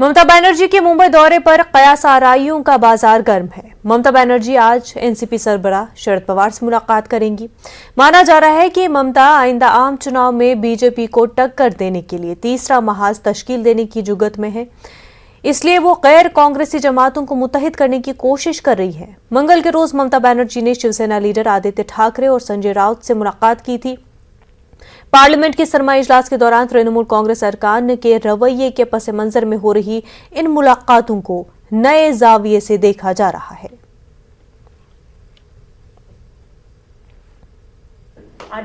ममता बनर्जी के मुंबई दौरे पर कयास आरआईओं का बाजार गर्म है। ममता बनर्जी आज एनसीपी सरबराह शरद पवार से मुलाकात करेंगी। माना जा रहा है कि ममता आइंदा आम चुनाव में बीजेपी को टक्कर देने के लिए तीसरा महाज तश्कील देने की जुगत में है, इसलिए वो गैर कांग्रेसी जमातों को मुत्तहिद करने की कोशिश कर रही है। मंगल के रोज ममता बनर्जी ने शिवसेना लीडर आदित्य ठाकरे और संजय राउत से मुलाकात की थी। पार्लियामेंट के सरमाई इजलास के दौरान तृणमूल कांग्रेस सरकार के रवैये के पस मंजर में हो रही इन मुलाकातों को नए जाविये से देखा जा रहा है।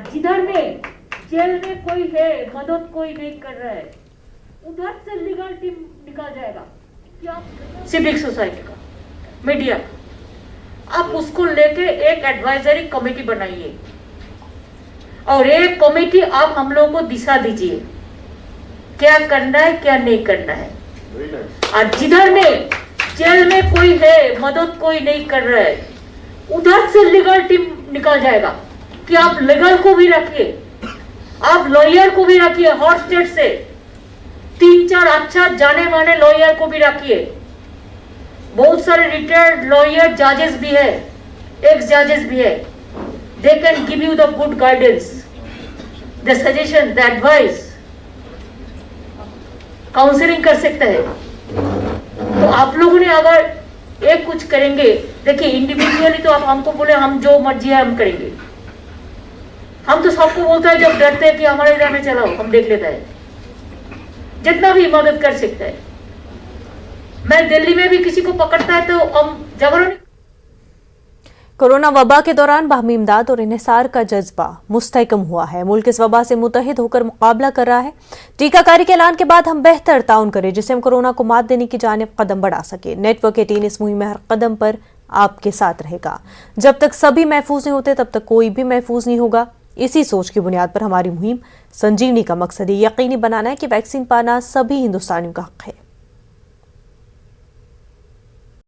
जिधर में जेल में कोई है, मदद कोई नहीं कर रहा है, उधर से लीगल टीम निकल जाएगा। क्या सिविक सोसाइटी का, मीडिया का, आप उसको लेके एक एडवाइजरी कमेटी बनाइए और एक कमेटी आप हम लोगों को दिशा दीजिए क्या करना है क्या नहीं करना है। और जिधर में जेल में कोई है, मदद कोई नहीं कर रहा है, उधर से लीगल टीम निकल जाएगा। कि आप लीगल को भी रखिए, आप लॉयर को भी रखिए, हॉट स्टेट से 3-4 अच्छा जाने माने लॉयर को भी रखिए। बहुत सारे रिटायर्ड लॉयर जजेस भी है, एक्स जजेस भी है। They can give you the good guidance, the suggestion, the advice, counselling कर सकते हैं। तो आप लोगों ने अगर एक कुछ करेंगे, देखिए इंडिविजुअली तो आप हमको बोले हम जो मर्जी है हम करेंगे। हम तो सबको बोलता है जब डरते हैं कि हमारे इधर में चलाओ, हम देख लेता है, जितना भी मदद कर सकता है। मैं दिल्ली में भी किसी को पकड़ता है तो हम जबरन। कोरोना वबा के दौरान बाहमी इमदाद और इन्हिसार का जज्बा मुस्तहकम हुआ है। मुल्क इस वबा से मुत्तहिद होकर मुकाबला कर रहा है। टीकाकारी के ऐलान के बाद हम बेहतर ताउन करें जिससे हम कोरोना को मात देने की जानिब कदम बढ़ा सके। नेटवर्क 18 इस मुहिम में हर कदम पर आपके साथ रहेगा। जब तक सभी महफूज नहीं होते तब तक कोई भी महफूज नहीं होगा। इसी सोच की बुनियाद पर हमारी मुहिम संजीवनी का मकसद ये यकीनी बनाना है कि वैक्सीन पाना सभी हिंदुस्तानियों का हक है।